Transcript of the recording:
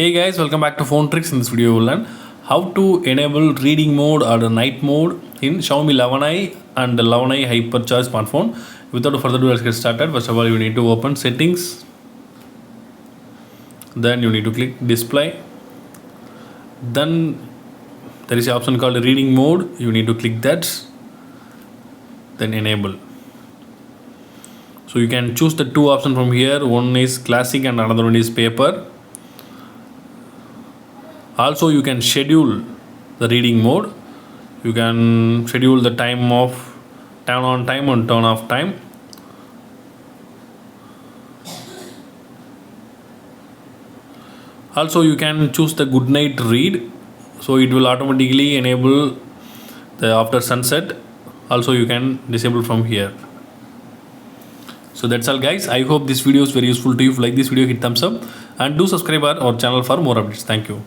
Hey guys, welcome back to Phone Tricks. In this video, we'll learn how to enable reading mode or night mode in Xiaomi 11i and 11i Hypercharge smartphone. Without further ado, let's get started. First of all, you need to open settings. Then you need to click display. Then there is an option called reading mode. You need to click that. Then enable. So you can choose the two options from here. One is classic and another one is paper. Also, you can schedule the reading mode. You can schedule the time of turn on time and turn off time. Also, you can choose the good night read, so it will automatically enable the after sunset. Also, you can disable from here. So that's all guys. I hope this video is very useful to you. If you like this video, hit thumbs up and do subscribe our channel for more updates. Thank you.